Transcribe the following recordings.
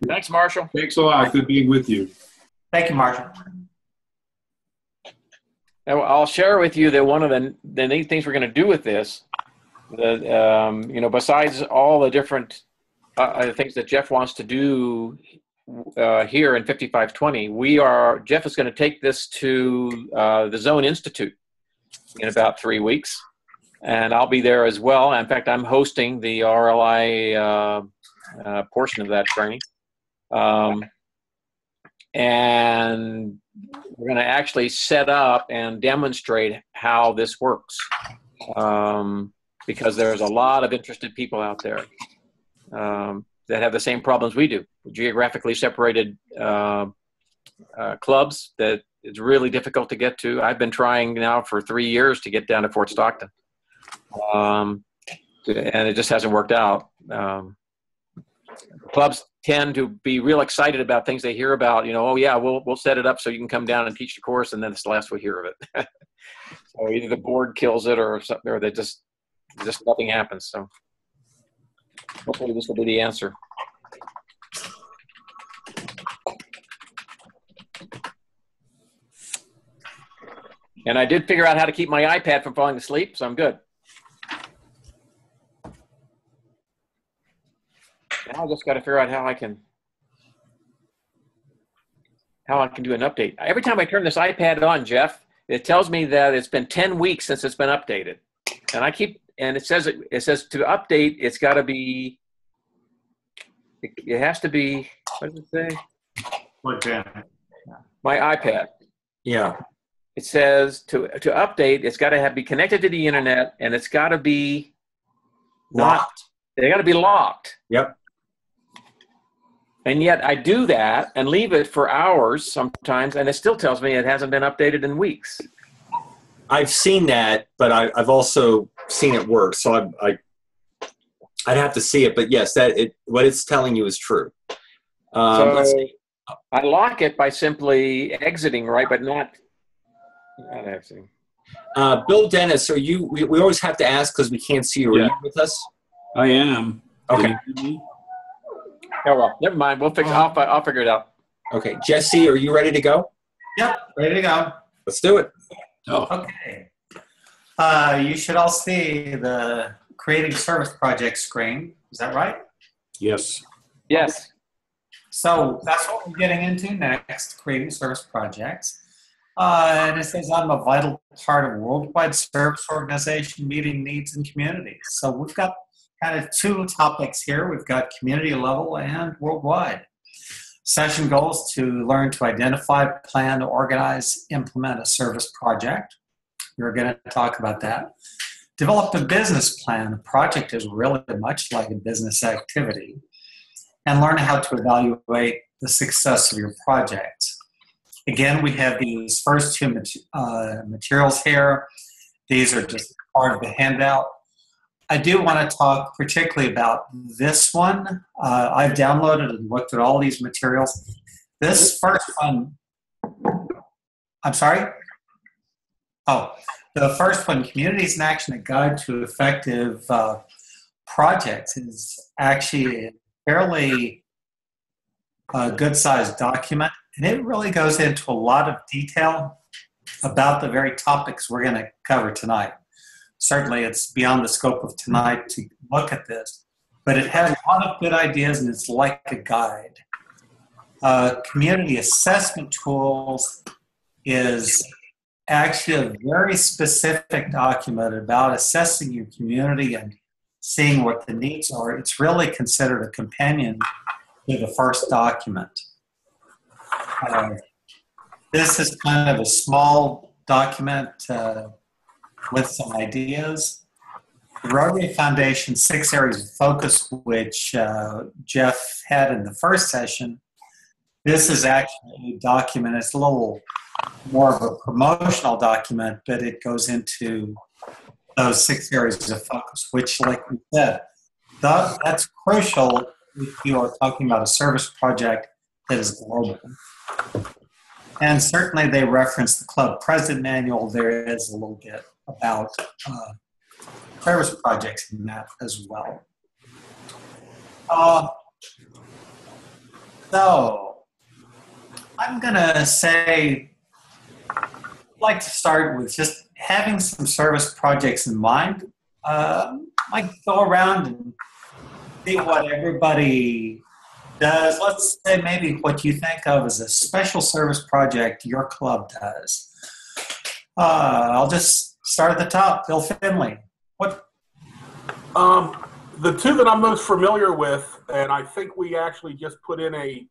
Thanks, Marshall. Thanks a lot. Good being with you. Thank you, Marshall. Now, I'll share with you that one of the neat things we're going to do with this, besides all the different things that Jeff wants to do here in 5520, Jeff is going to take this to the Zone Institute in about 3 weeks, and I'll be there as well. In fact, I'm hosting the RLI portion of that training. And we're going to actually set up and demonstrate how this works, because there's a lot of interested people out there that have the same problems we do. Geographically separated clubs that it's really difficult to get to. I've been trying now for 3 years to get down to Fort Stockton, and it just hasn't worked out. Clubs tend to be real excited about things they hear about. Oh yeah, we'll set it up so you can come down and teach the course, and then it's the last we hear of it. So either the board kills it, or something, or they just nothing happens. So hopefully this will be the answer. And I did figure out how to keep my iPad from falling asleep, so I'm good. Now I just got to figure out how I can do an update. Every time I turn this iPad on, Jeff, it tells me that it's been 10 weeks since it's been updated, and it says to update, it's got to be. It has to be. What does it say? What, Dan? My iPad. Yeah. It says to update, it's got to be connected to the internet, and it's got to be Locked. They got to be locked. Yep. And yet I do that and leave it for hours sometimes, and it still tells me it hasn't been updated in weeks. I've seen that, but I've also seen it work. So I'd have to see it. But yes, what it's telling you is true. So I lock it by simply exiting, right? But not exiting. Bill Dennis, are you? We always have to ask because we can't see you. Are you with us? I am. Okay. Oh well, never mind. I'll figure it out. Okay, Jesse, are you ready to go? Yep, ready to go. Let's do it. Oh. Okay. You should all see the Creating Service Project screen. Is that right? Yes. Yes. So that's what we're getting into next, Creating Service Projects. And it says, I'm a vital part of a worldwide service organization meeting needs in communities. So we've got kind of two topics here. We've got community level and worldwide. Session goals to learn to identify, plan, organize, implement a service project. We're going to talk about that. Develop a business plan. A project is really much like a business activity. And learn how to evaluate the success of your project. Again, we have these first two materials here. These are just part of the handout. I do want to talk particularly about this one. I've downloaded and looked at all these materials. This first one, I'm sorry? Oh, the first one, Communities in Action, A Guide to Effective Projects, is actually a fairly good-sized document. And it really goes into a lot of detail about the very topics we're going to cover tonight. Certainly, it's beyond the scope of tonight to look at this, but it has a lot of good ideas, and it's like a guide. Community assessment tools is actually a very specific document about assessing your community and seeing what the needs are. It's really considered a companion to the first document. This is kind of a small document with some ideas. The Rotary Foundation 6 Areas of Focus, which Jeff had in the first session, this is actually a document. It's a little more of a promotional document, but it goes into those 6 areas of focus, which, like we said, that's crucial if you are talking about a service project that is global. And certainly they reference the Club President Manual. There is a little bit about service projects in that as well. So I'm going to say, I'd like to start with just having some service projects in mind. Might go around and see what everybody does. Let's say maybe what you think of as a special service project your club does. I'll just start at the top. Bill Finley. What? The two that I'm most familiar with, and I think we actually just put in a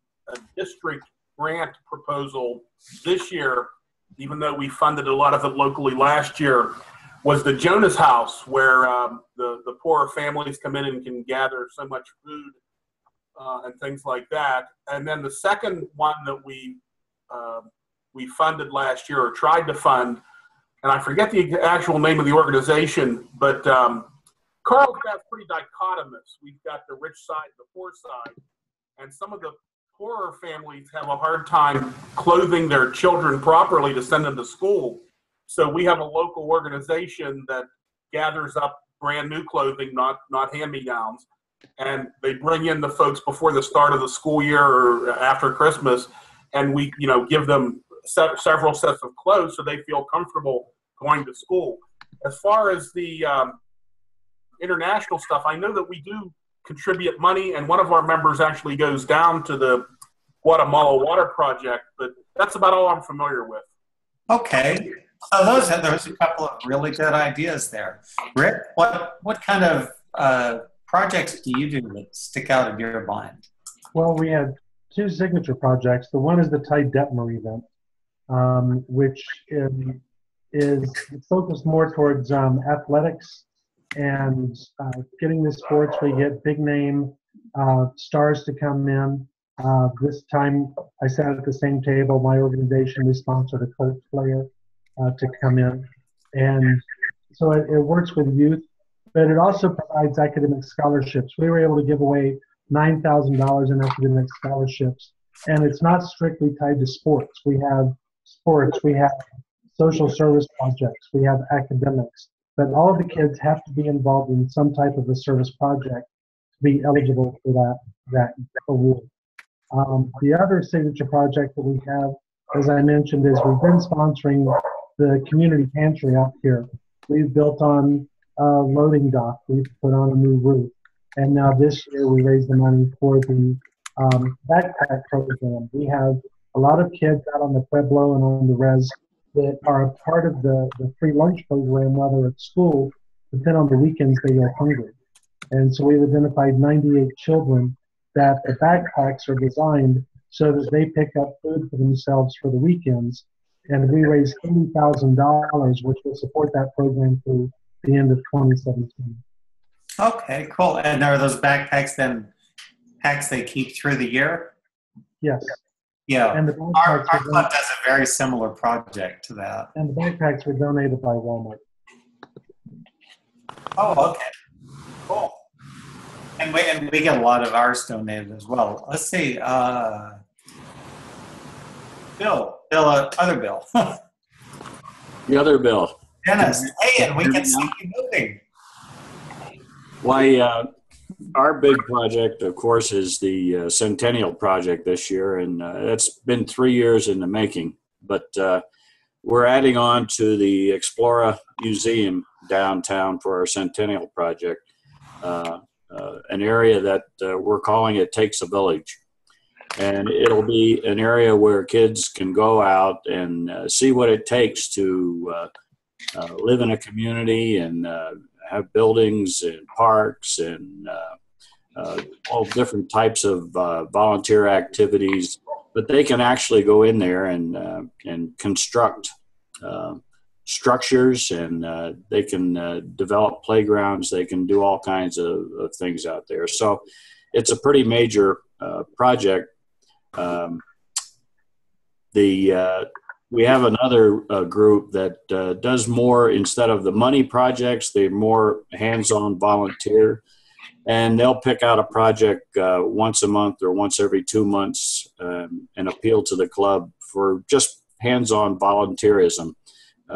district grant proposal this year, even though we funded a lot of it locally last year, was the Jonas House, where the poorer families come in and can gather so much food and things like that. And then the second one that we funded last year, or tried to fund, and I forget the actual name of the organization, but Carlsbad's pretty dichotomous. We've got the rich side, the poor side, and some of the poorer families have a hard time clothing their children properly to send them to school. So we have a local organization that gathers up brand new clothing, not hand-me-downs, and they bring in the folks before the start of the school year or after Christmas, and we, give them several sets of clothes so they feel comfortable going to school. As far as the international stuff, I know that we do contribute money, and one of our members actually goes down to the Guatemala Water Project, but that's about all I'm familiar with. Okay. So those are a couple of really good ideas there. Rick, what kind of projects do you do that stick out in your mind? Well, we have two signature projects. The one is the Tide Detmer event, which is focused more towards athletics and getting the sports. We get big name stars to come in. This time I sat at the same table. My organization, we sponsored a Colts player to come in. And so it works with youth, but it also provides academic scholarships. We were able to give away $9,000 in academic scholarships. And it's not strictly tied to sports. We have sports, we have social service projects, we have academics. But all of the kids have to be involved in some type of a service project to be eligible for that award. The other signature project that we have, as I mentioned, is we've been sponsoring the community pantry out here. We've built on a loading dock. We've put on a new roof. And now this year we raised the money for the backpack program. We have a lot of kids out on the Pueblo and on the res that are a part of the free lunch program while they're at school, but then on the weekends they go hungry. And so we've identified 98 children that the backpacks are designed so that they pick up food for themselves for the weekends. And we raised $80,000, which will support that program through the end of 2017. Okay, cool. And are those backpacks then packs they keep through the year? Yes. Yeah. And the Our backpacks club does a very similar project to that. and the backpacks were donated by Walmart. Oh, okay. Cool. And we get a lot of ours donated as well. Let's see. Bill, other Bill. The other Bill. Dennis, hey, and we can see you moving. Why, our big project, of course, is the Centennial Project this year, and it's been 3 years in the making. But we're adding on to the Explora Museum downtown for our Centennial Project, an area that we're calling it Takes a Village. And it'll be an area where kids can go out and see what it takes to live in a community and have buildings and parks and all different types of volunteer activities. But they can actually go in there and construct structures, and they can develop playgrounds. They can do all kinds of things out there. So it's a pretty major project. We have another group that does more, instead of the money projects, they're more hands-on volunteer, and they'll pick out a project once a month or once every 2 months and appeal to the club for just hands-on volunteerism,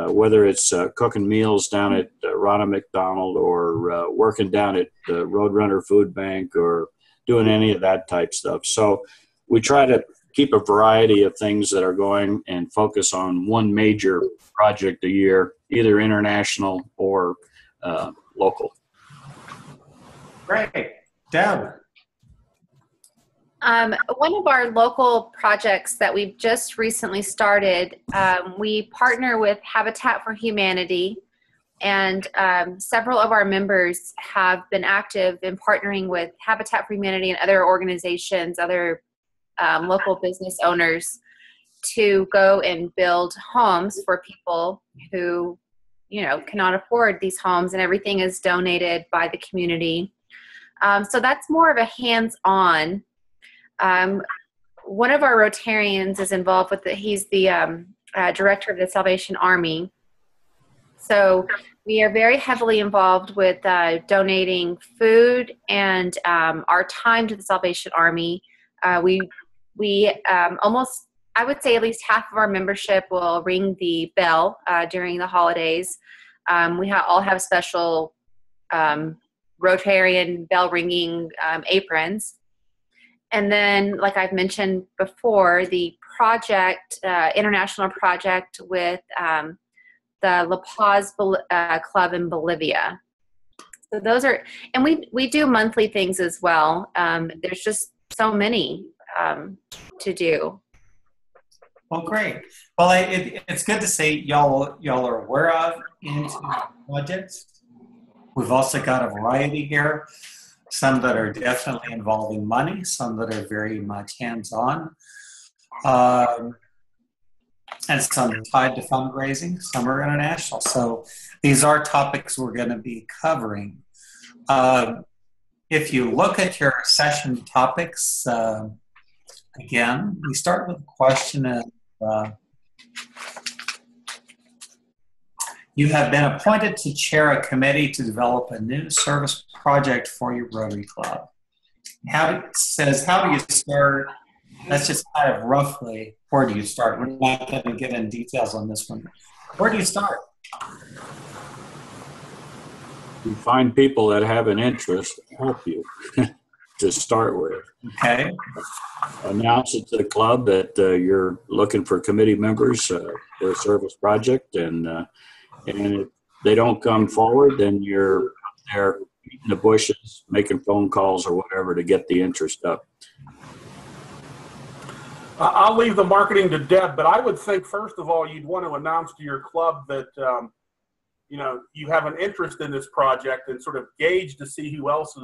whether it's cooking meals down at Ronald McDonald or working down at the Roadrunner Food Bank or doing any of that type stuff. So we try to keep a variety of things that are going and focus on one major project a year, either international or local. Great. Deb. One of our local projects that we've just recently started, we partner with Habitat for Humanity, and several of our members have been active in partnering with Habitat for Humanity and other organizations, other local business owners, to go and build homes for people who, cannot afford these homes, and everything is donated by the community. So that's more of a hands-on. One of our Rotarians is involved with it. He's the director of the Salvation Army. So we are very heavily involved with donating food and our time to the Salvation Army. We almost, I would say at least half of our membership will ring the bell during the holidays. We all have special Rotarian bell ringing aprons. And then, like I've mentioned before, the project, international project with the La Paz Club in Bolivia. So those are, and we do monthly things as well. There's just so many to do. Well, great. Well, it's good to see y'all are aware of into projects. We've also got a variety here. Some that are definitely involving money, some that are very much hands-on, and some tied to fundraising, some are international. So these are topics we're going to be covering. If you look at your session topics, again, we start with a question of, you have been appointed to chair a committee to develop a new service project for your Rotary Club. How do you start? That's just kind of roughly, where do you start? We're not going to get in details on this one. Where do you start? You find people that have an interest to help you to start with. Okay. Announce it to the club that you're looking for committee members for a service project, and if they don't come forward, then you're up there beating the bushes, making phone calls or whatever to get the interest up. I'll leave the marketing to Deb, but I would think, first of all, you'd want to announce to your club that, you have an interest in this project and sort of gauge to see who else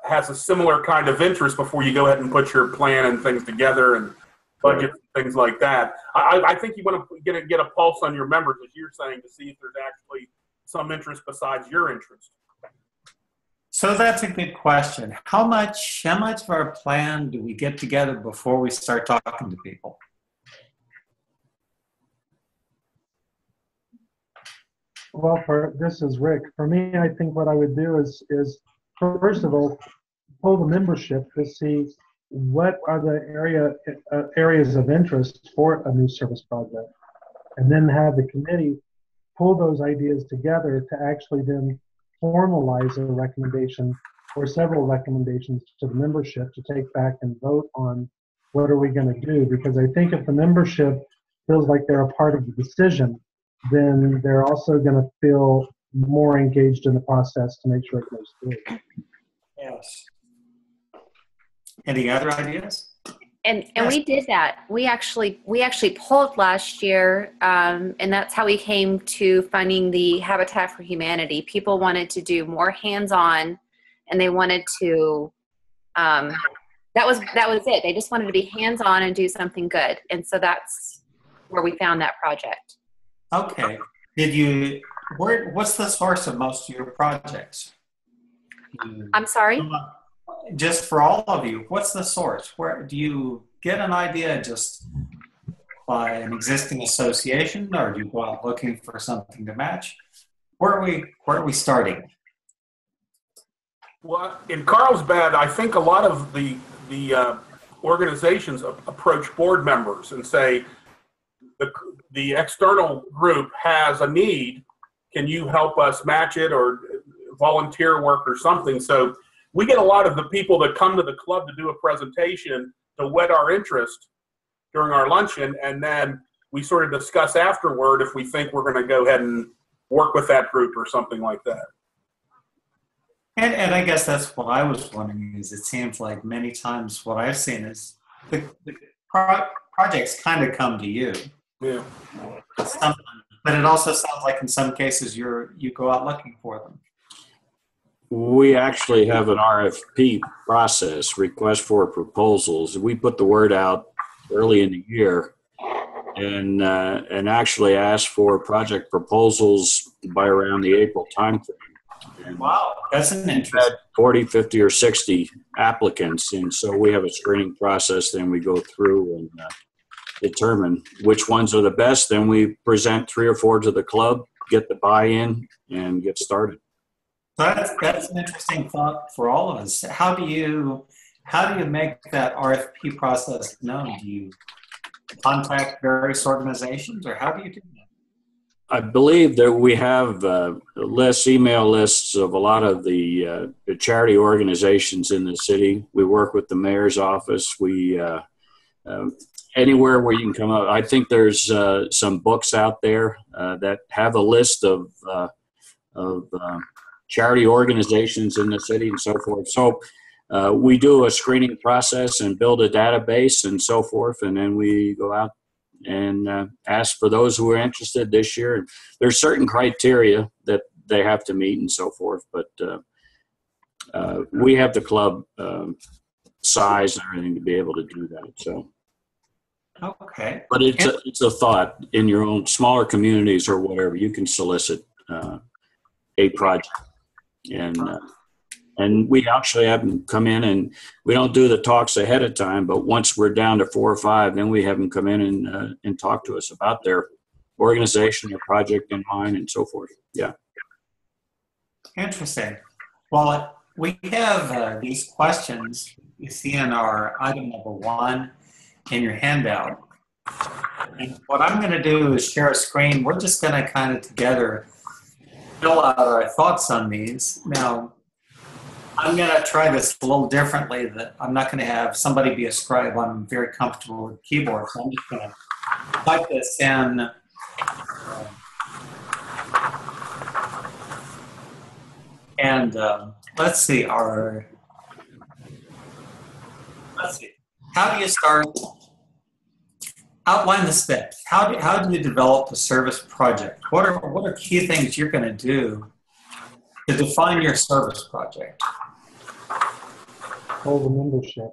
has a similar kind of interest before you go ahead and put your plan and things together and budget and things like that. I think you want to get a pulse on your members, as you're saying, to see if there's actually some interest besides your interest. So that's a good question. How much of our plan do we get together before we start talking to people? Well, this is Rick. For me, I think what I would do is first of all, pull the membership to see what are the areas of interest for a new service project, and then have the committee pull those ideas together to actually then formalize a recommendation or several recommendations to the membership to take back and vote on what are we going to do. Because I think if the membership feels like they're a part of the decision, then they're also going to feel more engaged in the process to make sure it goes through. Yes. Any other ideas? And Yes. we did that. We actually polled last year, and that's how we came to funding the Habitat for Humanity. People wanted to do more hands-on, and they wanted to. That was it. They just wanted to be hands-on and do something good, and so that's where we found that project. Okay. What's the source of most of your projects? I'm sorry? Just for all of you, what's the source? Where do you get an idea just by an existing association, or do you go out looking for something to match? Where are we starting? Well, in Carlsbad, I think a lot of the organizations approach board members and say, the external group has a need. Can you help us match it or volunteer work or something? So we get a lot of the people that come to the club to do a presentation to whet our interest during our luncheon, and then we sort of discuss afterward if we think we're going to go ahead and work with that group or something like that. And I guess that's what I was wondering is it seems like many times what I've seen is the projects kind of come to you. Yeah. But it also sounds like in some cases you go out looking for them. We actually have an RFP process, request for proposals. We put the word out early in the year and actually ask for project proposals by around the April timeframe. And wow, that's an interesting. 40, 50, or 60 applicants, and so we have a screening process. Then we go through and determine which ones are the best. Then we present 3 or 4 to the club, get the buy-in, and get started. That's an interesting thought for all of us. How do you make that RFP process known? Do you contact various organizations, or how do you do that? I believe that we have email lists of a lot of the charity organizations in the city. We work with the mayor's office. We anywhere where you can come up. I think there's some books out there that have a list of charity organizations in the city and so forth. So we do a screening process and build a database and so forth, and then we go out and ask for those who are interested this year. And there's certain criteria that they have to meet and so forth, but we have the club size and everything to be able to do that. So, okay. But it's a thought in your own smaller communities or whatever. You can solicit a project, and we actually have them come in, and we don't do the talks ahead of time, but once we're down to 4 or 5, then we have them come in and talk to us about their organization, their project in mind, and so forth. Yeah. Interesting. Well, we have these questions you see in our item number 1 in your handout. And what I'm going to do is share a screen. We're just going to kind of together fill out our thoughts on these. Now, I'm going to try this a little differently. That I'm not going to have somebody be a scribe. I'm very comfortable with keyboard, so I'm just going to type this in. And let's see. How do you start? Outline the steps. How do you develop a service project? What are key things you're going to do to define your service project? Hold the membership.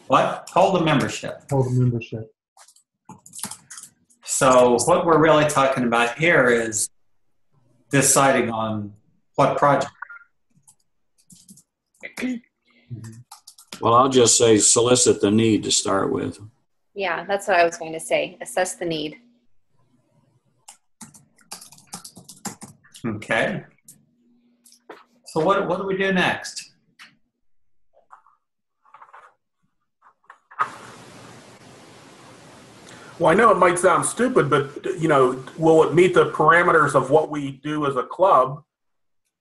What? Hold the membership. Hold the membership. So what we're really talking about here is deciding on what project. Well, I'll just say solicit the need to start with. Yeah, that's what I was going to say. Assess the need. Okay. So what do we do next? Well, I know it might sound stupid, but, will it meet the parameters of what we do as a club?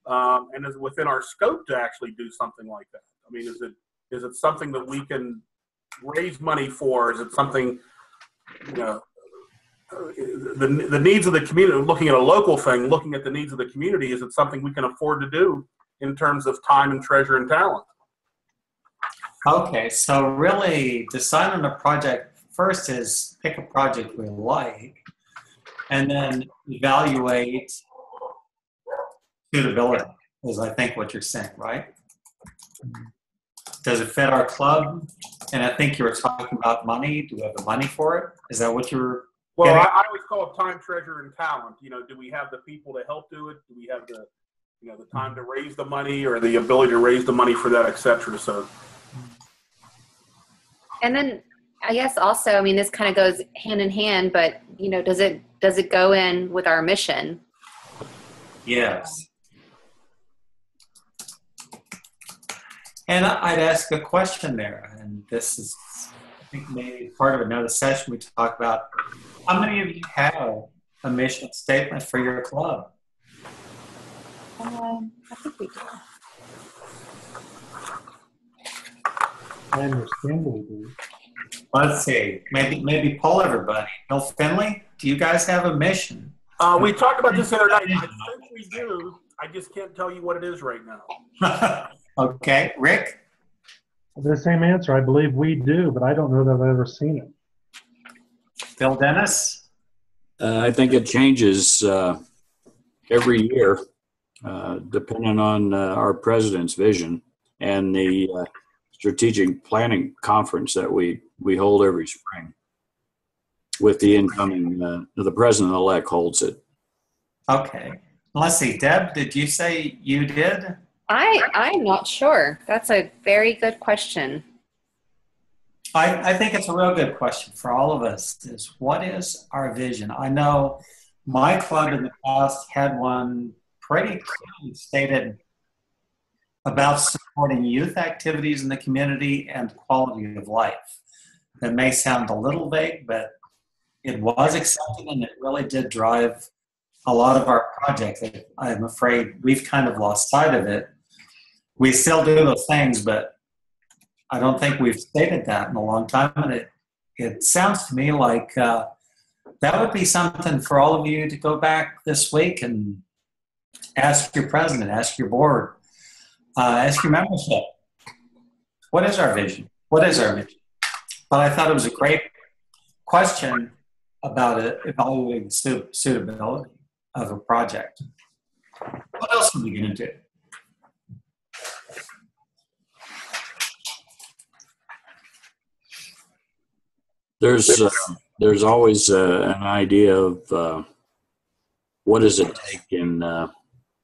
And is it within our scope to actually do something like that? I mean, is it something that we can raise money for? Is it something, the needs of the community, looking at a local thing, looking at the needs of the community, is it something we can afford to do in terms of time and treasure and talent? Okay, so really decide on a project. First is pick a project we like, and then evaluate suitability, is I think what you're saying, right? Does it fit our club? And I think you were talking about money. Do we have the money for it? Is that what you're Well, getting? I always call it time, treasure, and talent. Do we have the people to help do it? Do we have the time to raise the money or the ability to raise the money for that, et cetera? So. And then I guess also, I mean, this kind of goes hand in hand, but does it go in with our mission? Yes. And I'd ask a question there, and this is, I think, maybe part of another session we talk about. How many of you have a mission statement for your club? I think we do. I understand we do. Let's see. Maybe poll everybody. Bill Finley, do you guys have a mission? We talked about this the other night. I think we do. I just can't tell you what it is right now. Okay. Rick? The same answer. I believe we do, but I don't know that I've ever seen it. Bill Dennis? I think it changes every year, depending on our president's vision and the strategic planning conference that we hold every spring with the incoming, the president-elect holds it. Okay. Let's see. Deb, did you say you did? I'm not sure. That's a very good question. I think it's a real good question for all of us is what is our vision? I know my club in the past had one pretty clearly stated about supporting youth activities in the community and quality of life. That may sound a little vague, but it was accepted and it really did drive a lot of our projects. I'm afraid we've kind of lost sight of it. We still do those things, but I don't think we've stated that in a long time. And it sounds to me like that would be something for all of you to go back this week and ask your president, ask your board, ask your membership. What is our vision? What is our mission? But I thought it was a great question about evaluating the suitability of a project. What else are we going to do? There's always an idea of what does it take in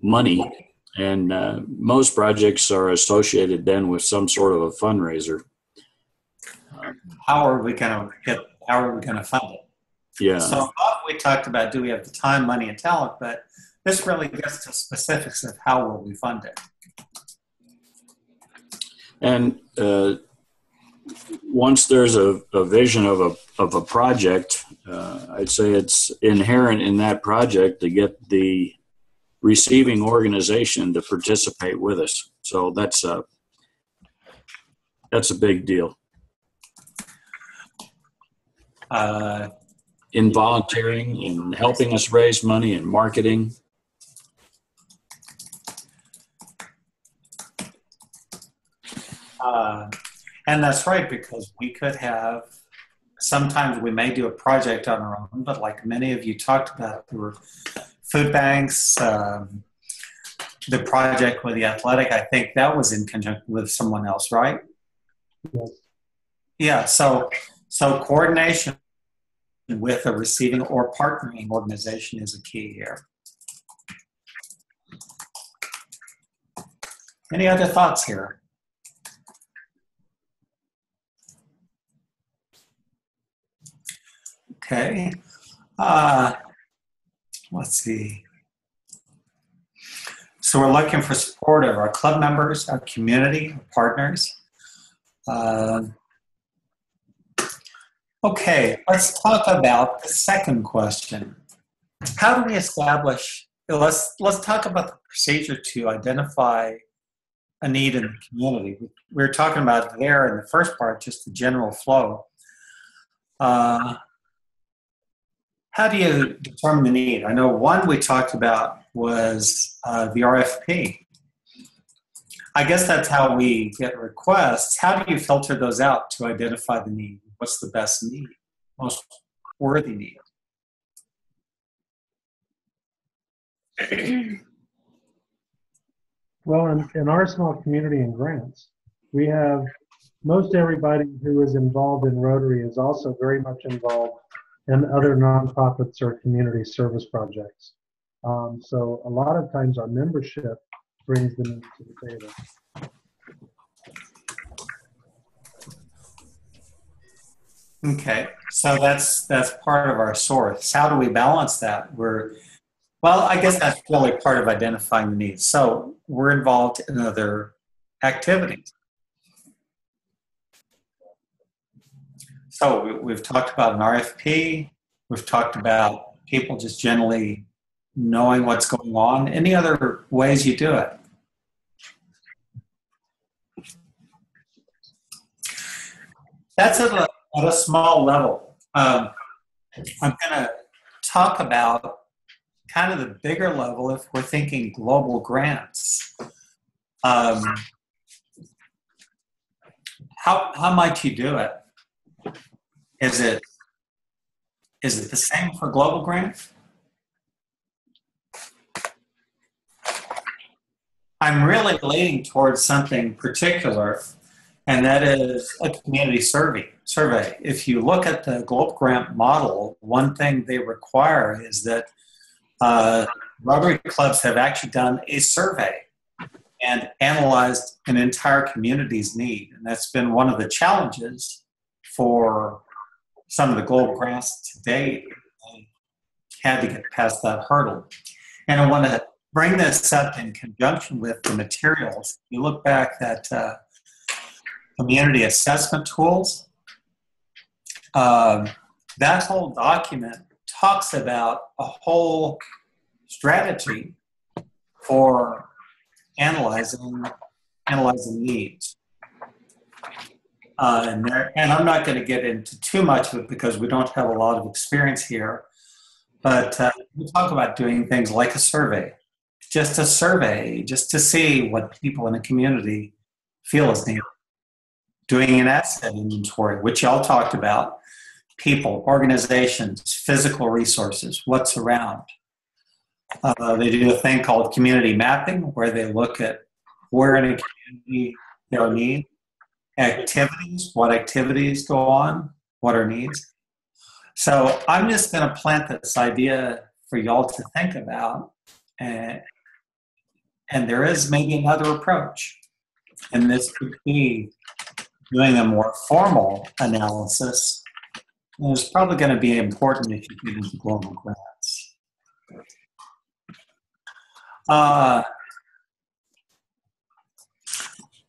money, and most projects are associated then with some sort of a fundraiser. How are we going to fund it? Yeah. So we talked about do we have the time, money, and talent, but this really gets to specifics of how will we fund it. And once there's a vision of a project, I'd say it's inherent in that project to get the receiving organization to participate with us. So that's a big deal. In volunteering, in helping us raise money, in marketing. And that's right, because we could have, sometimes we may do a project on our own, but like many of you talked about, there were food banks, the project with the athletic, I think that was in conjunction with someone else, right? Yes. Yeah, so coordination with a receiving or partnering organization is a key here. Any other thoughts here? Okay, let's see. So we're looking for support of our club members, our community, our partners. Okay, let's talk about the second question. How do we establish, let's talk about the procedure to identify a need in the community. We were talking about there in the first part, just the general flow. How do you determine the need? I know one we talked about was the RFP. I guess that's how we get requests. How do you filter those out to identify the need? What's the best need, most worthy need? Well, in our small community and grants, we have most everybody who is involved in Rotary is also very much involved in other nonprofits or community service projects. So a lot of times our membership brings the need to the table. Okay, so that's part of our source. How do we balance that? Well, I guess that's really part of identifying the needs. So we're involved in other activities. So we've talked about an RFP. We've talked about people just generally knowing what's going on. Any other ways you do it? That's at a small level. I'm going to talk about kind of the bigger level if we're thinking global grants. How might you do it? Is it the same for global grants? I'm really leaning towards something particular, and that is a community survey. If you look at the global grant model, one thing they require is that Rotary clubs have actually done a survey and analyzed an entire community's need. And that's been one of the challenges for some of the global grants to date. They had to get past that hurdle. And I want to bring this up in conjunction with the materials. You look back at community assessment tools. That whole document talks about a whole strategy for analyzing needs. And I'm not going to get into too much of it because we don't have a lot of experience here. But we talk about doing things like a survey, just to see what people in a community feel is needed. Doing an asset inventory, which y'all talked about, people, organizations, physical resources, what's around. They do a thing called community mapping, where they look at where in a community there are needs, activities, what activities go on, what are needs. So I'm just going to plant this idea for y'all to think about, and there is maybe another approach, and this could be doing a more formal analysis. And it's probably going to be important if you get into global grants.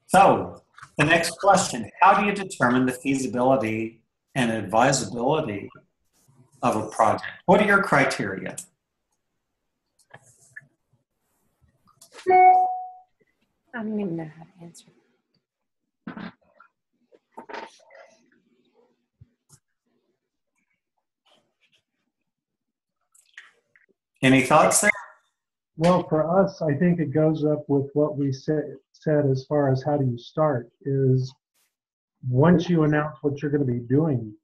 So the next question, how do you determine the feasibility and advisability of a project? What are your criteria? I don't even know how to answer. Any thoughts there? Well, for us, I think it goes up with what we said as far as how do you start is once you announce what you're going to be doing,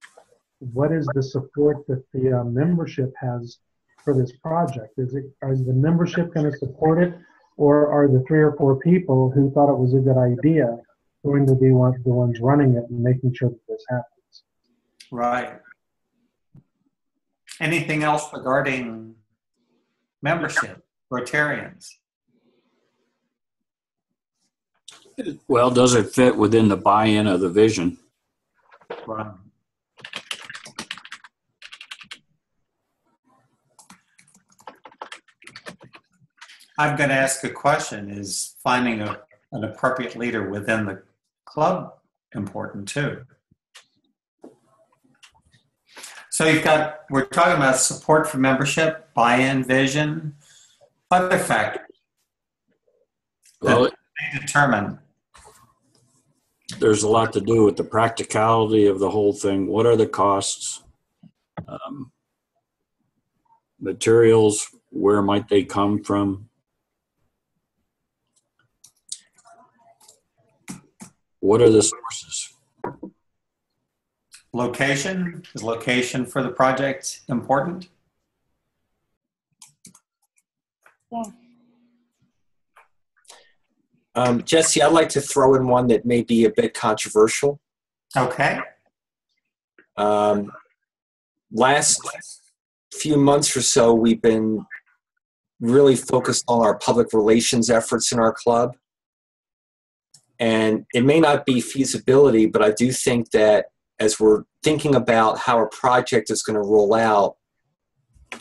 what is the support that the membership has for this project? Is the membership going to support it, or are the 3 or 4 people who thought it was a good idea going to be the ones running it and making sure that this happens? Right. Anything else regarding membership, Rotarians? Well, does it fit within the buy-in of the vision? Right. I'm going to ask a question. Is finding an appropriate leader within the club important too? So we're talking about support for membership, buy-in, vision, other factors Well, that they determine. there's a lot to do with the practicality of the whole thing. What are the costs? Materials, where might they come from? What are the sources? Location, is location for the project important? Yeah. Jesse, I'd like to throw in one that may be a bit controversial. Okay. Last few months or so, we've been really focused on our public relations efforts in our club. And it may not be feasibility, but I do think that as we're thinking about how a project is going to roll out,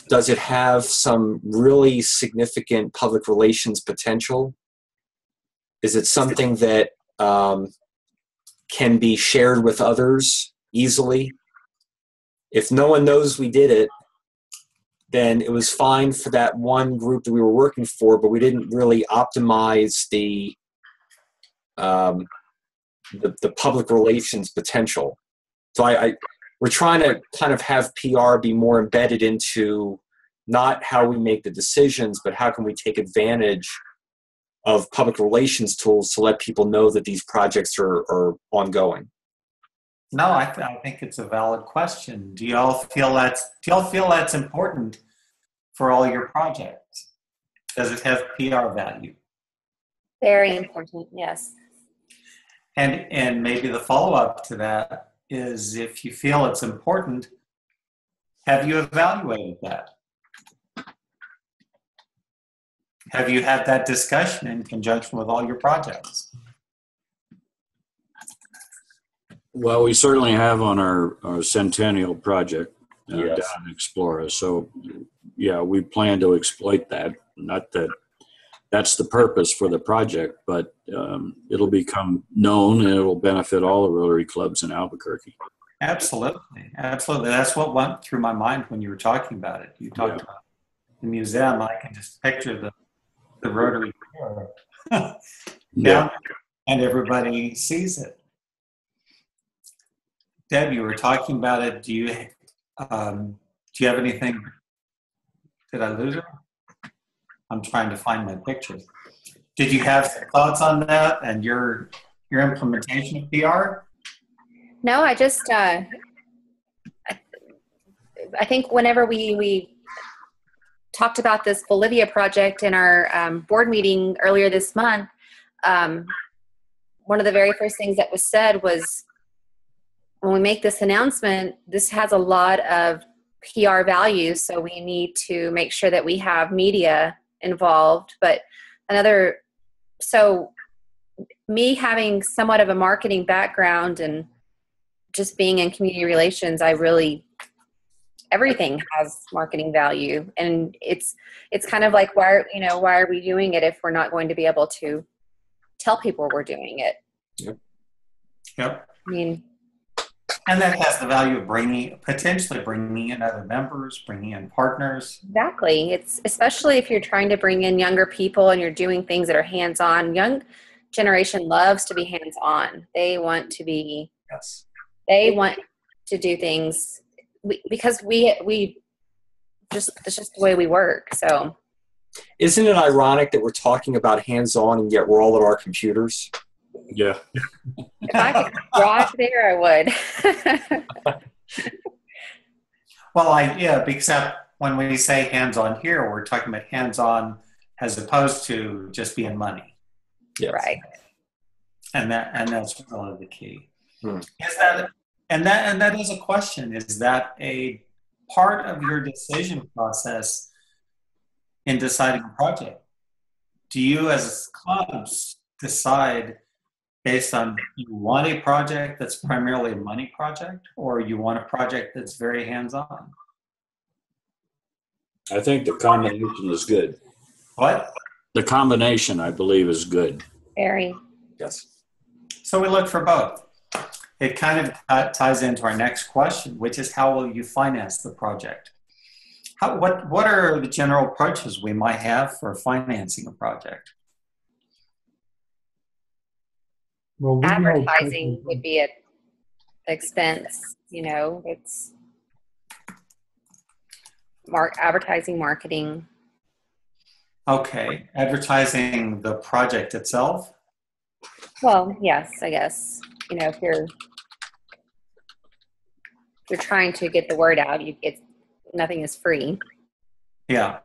does it have some really significant public relations potential? Is it something that can be shared with others easily? If no one knows we did it, then it was fine for that one group that we were working for, but we didn't really optimize the public relations potential. So we're trying to kind of have PR be more embedded into not how we make the decisions, but how can we take advantage of public relations tools to let people know that these projects are ongoing. No, I think it's a valid question. Do y'all feel that's important for all your projects? Does it have PR value? Very important, yes. And maybe the follow-up to that is, if you feel it's important, have you evaluated that? Have you had that discussion in conjunction with all your projects? Well, we certainly have on our Centennial project Yes. down in Explora. So, yeah, we plan to exploit that. Not that that's the purpose for the project, but it'll become known and it'll benefit all the Rotary clubs in Albuquerque. Absolutely. Absolutely. That's what went through my mind when you were talking about it. You talked about the museum. I can just picture the Rotary down there, and everybody sees it. Deb, you were talking about it. Do you have anything? Did I lose her? I'm trying to find my pictures. Did you have some thoughts on that and your implementation of PR? No, I just, I think whenever we talked about this Bolivia project in our board meeting earlier this month, one of the very first things that was said was, when we make this announcement, this has a lot of PR value, so we need to make sure that we have media involved. But so me having somewhat of a marketing background and just being in community relations, everything has marketing value. And it's kind of like, why are we doing it if we're not going to be able to tell people we're doing it? Yep. I mean, and that has the value of potentially bringing in other members, bringing in partners. Exactly. It's especially if you're trying to bring in younger people and you're doing things that are hands-on. Young generation loves to be hands-on. They want to be. Yes. They want to do things because we just, it's just the way we work. So, isn't it ironic that we're talking about hands-on and yet we're all at our computers? Yeah. If I could drive there, I would. Well, except when we say hands-on here, we're talking about hands-on as opposed to just being money. Yes. Right. And that's really the key. Is that is a question. Is that a part of your decision process in deciding a project? Do you as clubs decide based on, you want a project that's primarily a money project, or you want a project that's very hands-on? I think the combination is good. What? The combination, I believe, is good. Very. Yes. So we look for both. It kind of ties into our next question, which is, how will you finance the project? What are the general approaches we might have for financing a project? Well, Advertising would be an expense. It's advertising, marketing. Okay, advertising the project itself? Well, yes, I guess. If you're trying to get the word out, nothing is free. Yeah.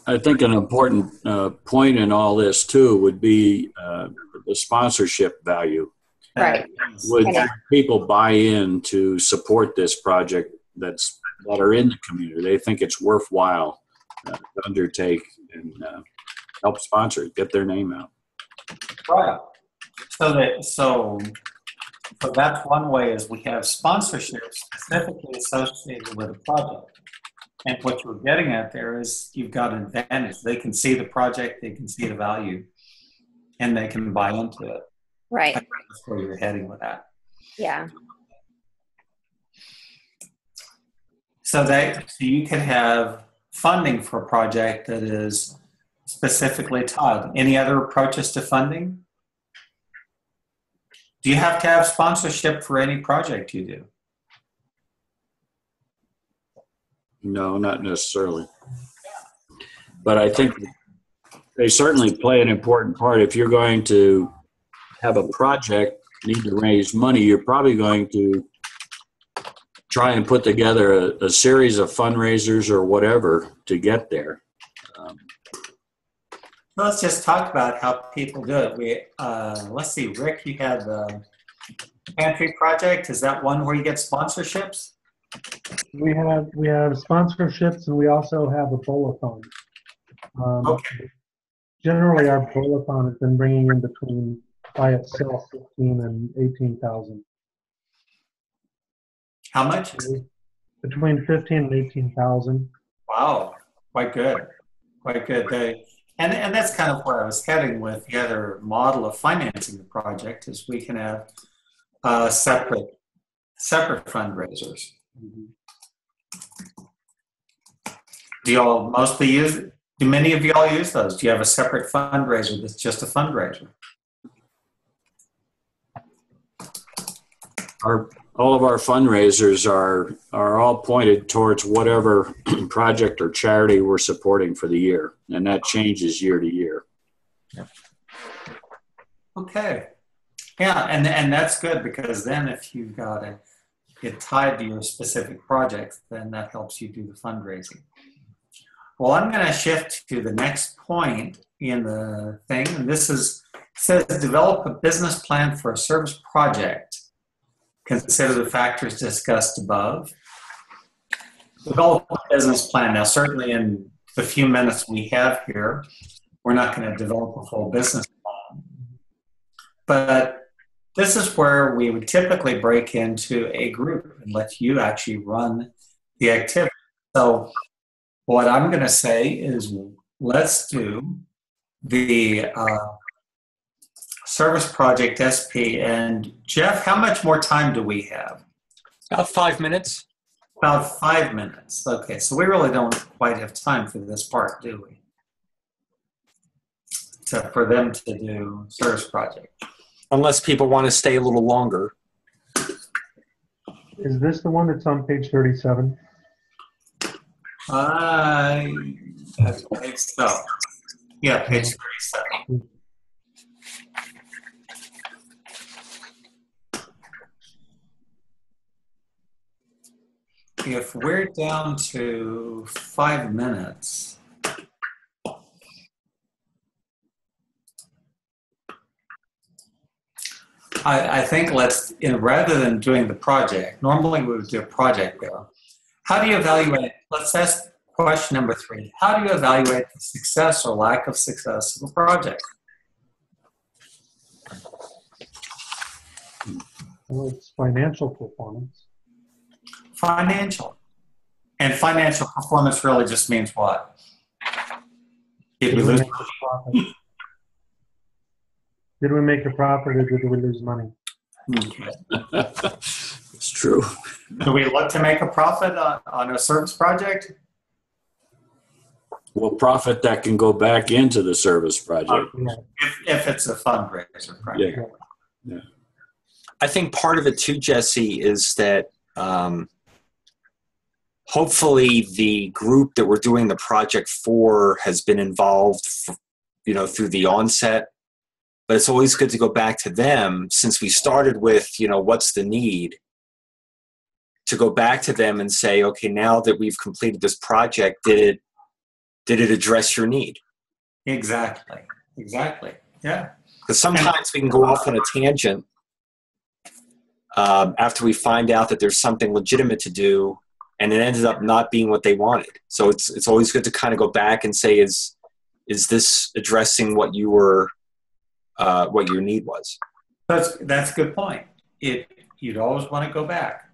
I think an important point in all this, too, would be the sponsorship value. Right. Would people buy in to support this project that are in the community? They think it's worthwhile to undertake and help sponsor it, get their name out. Right. So that's one way, is we have sponsorship specifically associated with a project. And what you're getting at there is, you've got an advantage. They can see the project, they can see the value, and they can buy into it. Right. That's where you're heading with that. Yeah. So you could have funding for a project that is specifically tied. Any other approaches to funding? Do you have to have sponsorship for any project you do? No, not necessarily. But I think they certainly play an important part. If you're going to have a project, need to raise money, you're probably going to try and put together a series of fundraisers or whatever to get there. Let's just talk about how people do it. Let's see, Rick, you had the pantry project. Is that one where you get sponsorships? We have sponsorships, and we also have a bowl-a-thon. Okay. Generally, our bowl-a-thon has been bringing in between, by itself, 15 and 18,000. How much? Between 15 and 18,000. Wow, quite good, quite good. And that's kind of where I was heading with the other model of financing the project is we can have separate fundraisers. Do y'all mostly use? Do many of y'all use those? Do you have a separate fundraiser that's just a fundraiser? All of our fundraisers are all pointed towards whatever project or charity we're supporting for the year, and that changes year to year. Okay. Yeah, and that's good because then if you've got to get tied to your specific project, then that helps you do the fundraising. Well, I'm going to shift to the next point in the thing, and this says develop a business plan for a service project. Consider the factors discussed above. Develop a business plan. Now, certainly in the few minutes we have here, we're not going to develop a full business plan. But this is where we would typically break into a group and let you actually run the activity. So what I'm going to say is let's do the service project SP. And Jeff, how much more time do we have? About 5 minutes. About 5 minutes. Okay, so we really don't quite have time for this part, do we? Except for them to do service project. Unless people want to stay a little longer. Is this the one that's on page 37? I think so. Yeah, page 37. If we're down to 5 minutes, I think rather than doing the project, normally we would do a project there. How do you evaluate, let's ask question number 3. How do you evaluate the success or lack of success of a project? Well, it's financial performance. Financial. And financial performance really just means what? Did we lose money? Did we make a profit or did we lose money? Okay. It's true. Do we look to make a profit on a service project? Well, profit that can go back into the service project. If it's a fundraiser project. Yeah. I think part of it too, Jesse, is that hopefully the group that we're doing the project for has been involved, through the onset. But it's always good to go back to them since we started with, what's the need, to go back to them and say, okay, now that we've completed this project, did it address your need? Exactly. Yeah. Because sometimes we can go off on a tangent after we find out that there's something legitimate to do, and it ended up not being what they wanted. So it's always good to kind of go back and say, is this addressing what you were, what your need was? That's a good point. You'd always want to go back.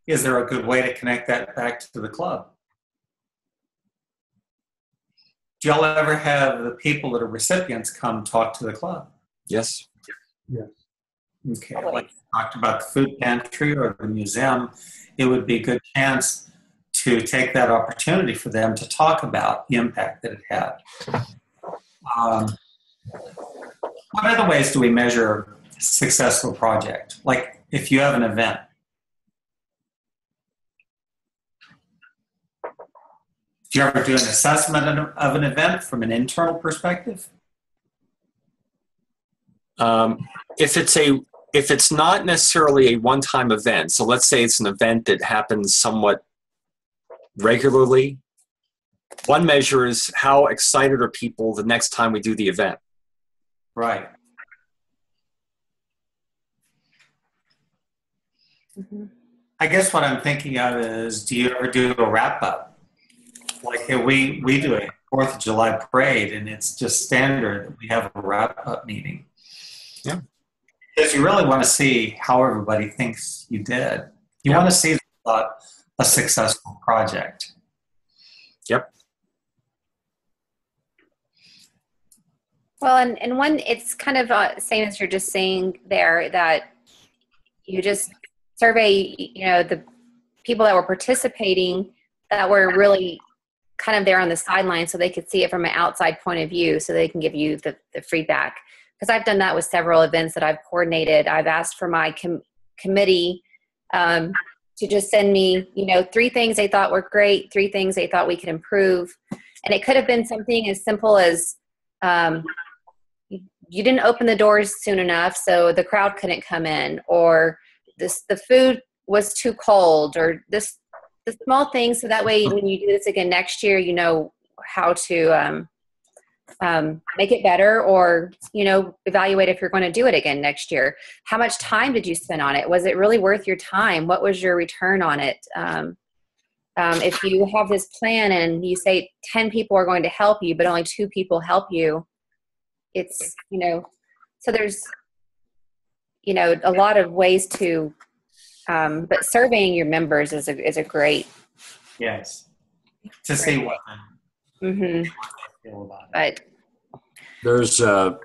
Is there a good way to connect that back to the club? Do y'all ever have the people that are recipients come talk to the club? Yes. Yes. Okay. Like you talked about the food pantry or the museum, it would be a good chance to take that opportunity for them to talk about the impact that it had. What other ways do we measure successful project? Like if you have an event. Do you ever do an assessment of an event from an internal perspective? If it's not necessarily a one-time event, so let's say it's an event that happens somewhat regularly, one measure is how excited are people the next time we do the event. Right. Mm-hmm. I guess what I'm thinking of is, do you ever do a wrap up? Like we do a 4th of July parade, and it's just standard that we have a wrap up meeting. Yeah. Because you really want to see how everybody thinks you did. You want to see a successful project. Yep. Well, and one, it's kind of same as you're just saying there, that you just survey, the people that were participating that were really kind of there on the sidelines, so they could see it from an outside point of view, so they can give you the feedback. Because I've done that with several events that I've coordinated. I've asked for my committee to just send me, 3 things they thought were great, 3 things they thought we could improve. And it could have been something as simple as you didn't open the doors soon enough, so the crowd couldn't come in, or the food was too cold, or the small things, so that way when you do this again next year, you know how to make it better, or evaluate if you're going to do it again next year. How much time did you spend on it? Was it really worth your time? What was your return on it? If you have this plan and you say 10 people are going to help you, but only 2 people help you, it's so there's a lot of ways to but surveying your members is a great, yes, to see what they feel about it. But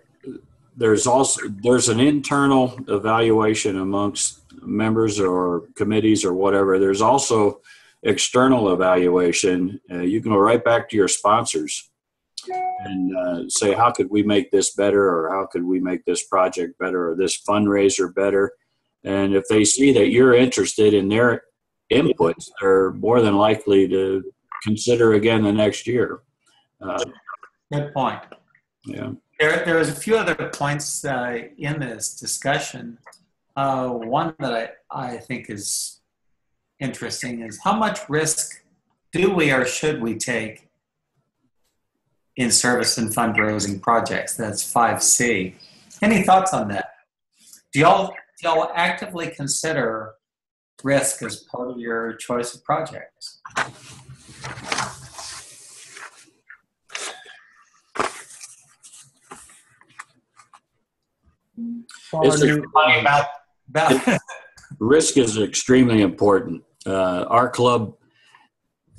there's an internal evaluation amongst members or committees or whatever. There's also external evaluation. You can go right back to your sponsors and say, how could we make this better, or how could we make this project better, or this fundraiser better? And if they see that you're interested in their inputs, they're more than likely to consider again the next year. Good point. Yeah. There was a few other points in this discussion. One that I think is interesting is, how much risk do we or should we take in service and fundraising projects? That's 5C. Any thoughts on that? Do y'all actively consider risk as part of your choice of projects? Risk is extremely important. Our club,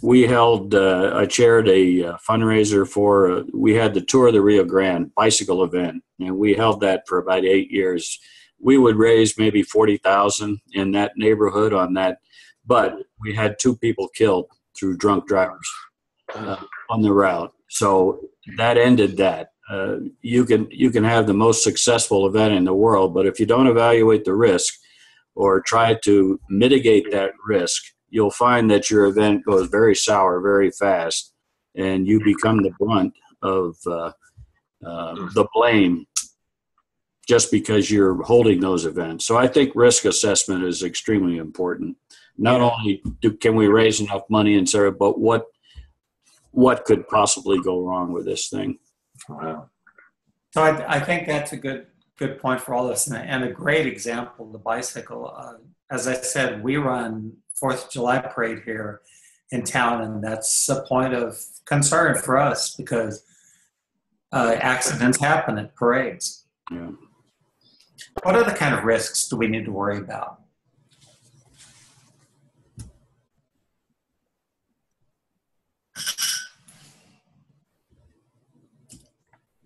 we chaired a fundraiser for, we had the Tour of the Rio Grande bicycle event, and we held that for about 8 years. We would raise maybe 40,000 in that neighborhood on that, but we had 2 people killed through drunk drivers on the route. So that ended that. You can have the most successful event in the world, but if you don't evaluate the risk or try to mitigate that risk, you'll find that your event goes very sour very fast, and you become the brunt of the blame just because you're holding those events. So I think risk assessment is extremely important. Not only can we raise enough money and so, but what could possibly go wrong with this thing? Wow. So I think that's a good point for all this, and a great example, the bicycle. As I said, we run 4th of July parade here in town, and that's a point of concern for us because accidents happen at parades. Yeah. What other kind of risks do we need to worry about?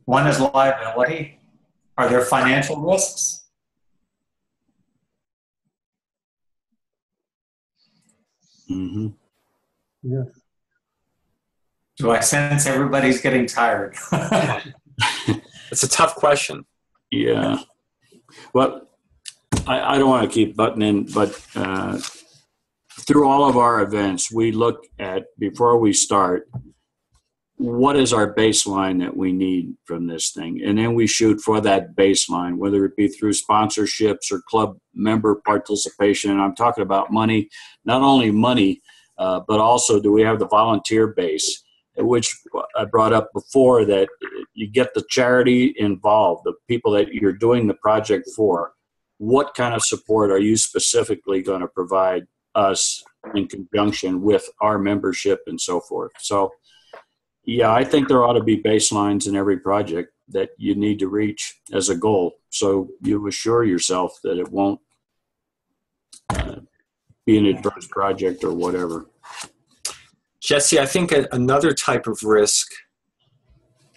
One is liability. Are there financial risks? Mm-hmm. Yes. Do I sense everybody's getting tired? It's a tough question. Yeah. Well, I don't want to keep butting in, but through all of our events, we look at, before we start, what is our baseline that we need from this thing? And then we shoot for that baseline, whether it be through sponsorships or club member participation. And I'm talking about money, not only money, but also do we have the volunteer base, which I brought up before, that you get the charity involved, the people that you're doing the project for. What kind of support are you specifically going to provide us in conjunction with our membership and so forth? So, yeah, I think there ought to be baselines in every project that you need to reach as a goal, so you assure yourself that it won't be an adverse project or whatever. Jesse, I think another type of risk,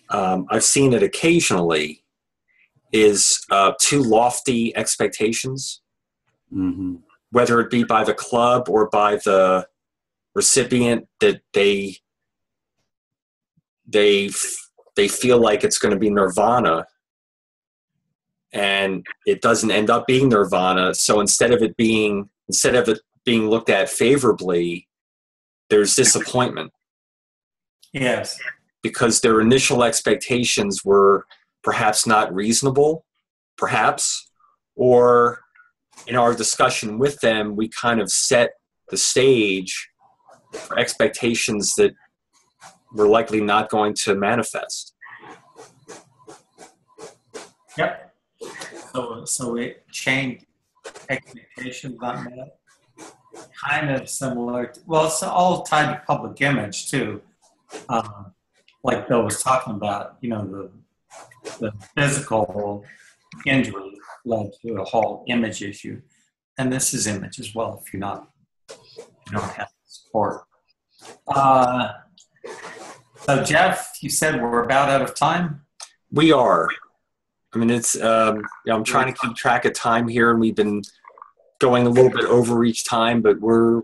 I've seen it occasionally, is too lofty expectations, whether it be by the club or by the recipient, that they feel like it's going to be nirvana, and it doesn't end up being nirvana. So instead of it being looked at favorably, there's disappointment. Yes. Because their initial expectations were perhaps not reasonable, perhaps, or in our discussion with them, we kind of set the stage for expectations that we're likely not going to manifest. Yep. So it changed, expectations not met. Kind of similar to, well, it's all tied to public image too. Like Bill was talking about, you know, the physical injury led to a whole image issue. And this is image as well if you don't have support. So Jeff, you said we're about out of time? We are. I mean, it's, I'm trying to keep track of time here, and we've been going a little bit over each time, but we're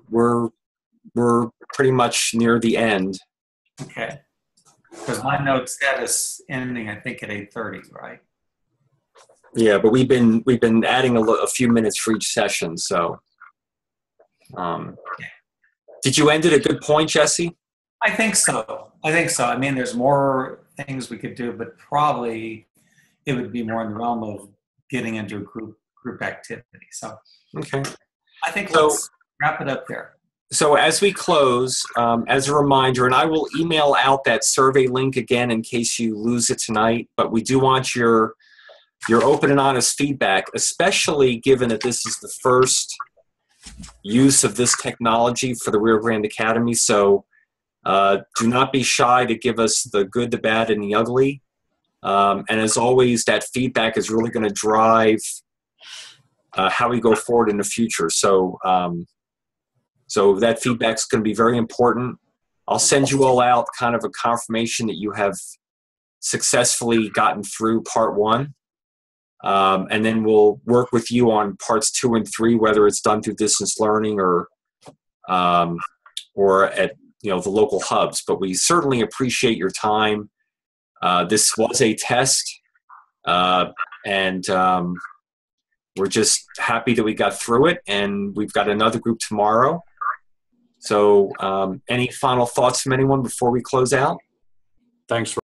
pretty much near the end. Okay. Because my notes had us ending, I think, at 8:30, right? Yeah, but we've been adding a few minutes for each session. So, did you end at a good point, Jesse? I think so. I mean, there's more things we could do, but probably it would be more in the realm of getting into a group activity. So, okay. I think let's wrap it up there. So as we close, as a reminder, and I will email out that survey link again in case you lose it tonight, but we do want your open and honest feedback, especially given that this is the first use of this technology for the Rio Grande Academy. So do not be shy to give us the good, the bad, and the ugly. And as always, that feedback is really going to drive how we go forward in the future. So so that feedback is going to be very important. I'll send you all out kind of a confirmation that you have successfully gotten through part 1. And then we'll work with you on parts 2 and 3, whether it's done through distance learning or at the local hubs. But we certainly appreciate your time. This was a test, and we're just happy that we got through it, and we've got another group tomorrow. So any final thoughts from anyone before we close out? Thanks.